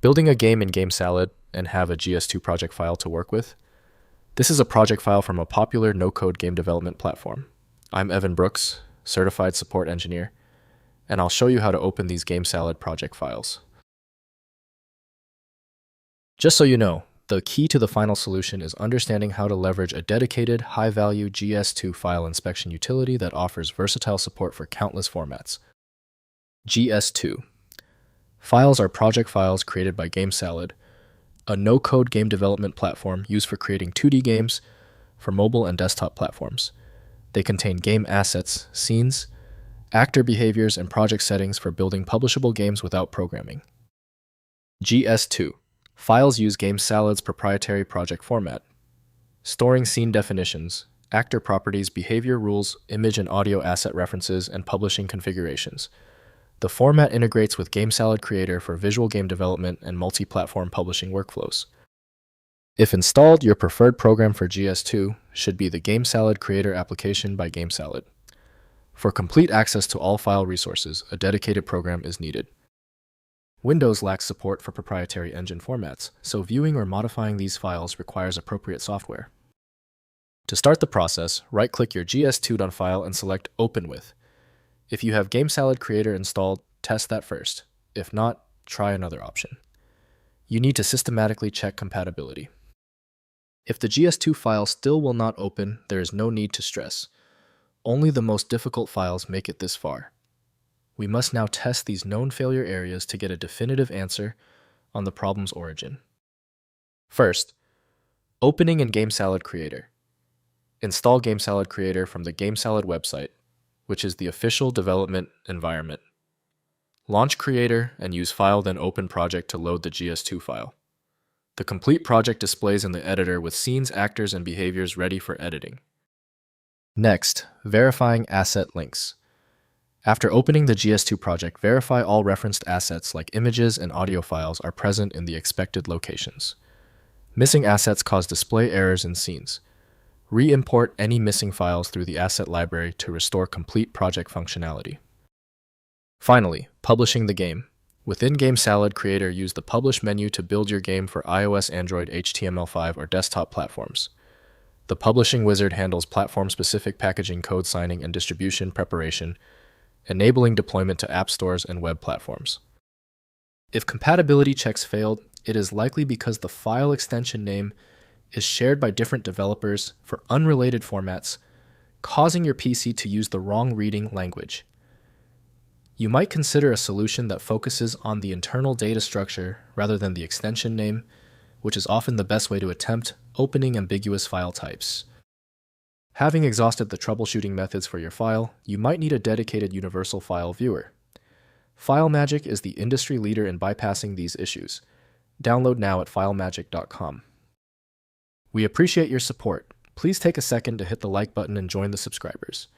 Building a game in GameSalad and have a GS2 project file to work with. This is a project file from a popular no-code game development platform. I'm Evan Brooks, Certified Support Engineer, and I'll show you how to open these GameSalad project files. Just so you know, the key to the final solution is understanding how to leverage a dedicated, high-value GS2 file inspection utility that offers versatile support for countless formats. GS2. Files are project files created by GameSalad, a no-code game development platform used for creating 2D games for mobile and desktop platforms. They contain game assets, scenes, actor behaviors, and project settings for building publishable games without programming. GS2. Files use GameSalad's proprietary project format, storing scene definitions, actor properties, behavior rules, image and audio asset references, and publishing configurations. The format integrates with GameSalad Creator for visual game development and multi-platform publishing workflows. If installed, your preferred program for GS2 should be the GameSalad Creator application by GameSalad. For complete access to all file resources, a dedicated program is needed. Windows lacks support for proprietary engine formats, so viewing or modifying these files requires appropriate software. To start the process, right-click your GS2 file and select Open With. If you have GameSalad Creator installed, test that first. If not, try another option. You need to systematically check compatibility. If the GS2 file still will not open, there is no need to stress. Only the most difficult files make it this far. We must now test these known failure areas to get a definitive answer on the problem's origin. First, opening in GameSalad Creator. Install GameSalad Creator from the GameSalad website, which is the official development environment. Launch Creator and use File then Open Project to load the GS2 file. The complete project displays in the editor with scenes, actors, and behaviors ready for editing. Next, verifying asset links. After opening the GS2 project, verify all referenced assets like images and audio files are present in the expected locations. Missing assets cause display errors in scenes. Re-import any missing files through the asset library to restore complete project functionality. Finally, publishing the game. Within GameSalad Creator, use the Publish menu to build your game for iOS, Android, HTML5, or desktop platforms. The publishing wizard handles platform-specific packaging, code signing, and distribution preparation, enabling deployment to app stores and web platforms. If compatibility checks failed, it is likely because the file extension name is shared by different developers for unrelated formats, causing your PC to use the wrong reading language. You might consider a solution that focuses on the internal data structure rather than the extension name, which is often the best way to attempt opening ambiguous file types. Having exhausted the troubleshooting methods for your file, you might need a dedicated universal file viewer. FileMagick is the industry leader in bypassing these issues. Download now at filemagick.com. We appreciate your support. Please take a second to hit the like button and join the subscribers.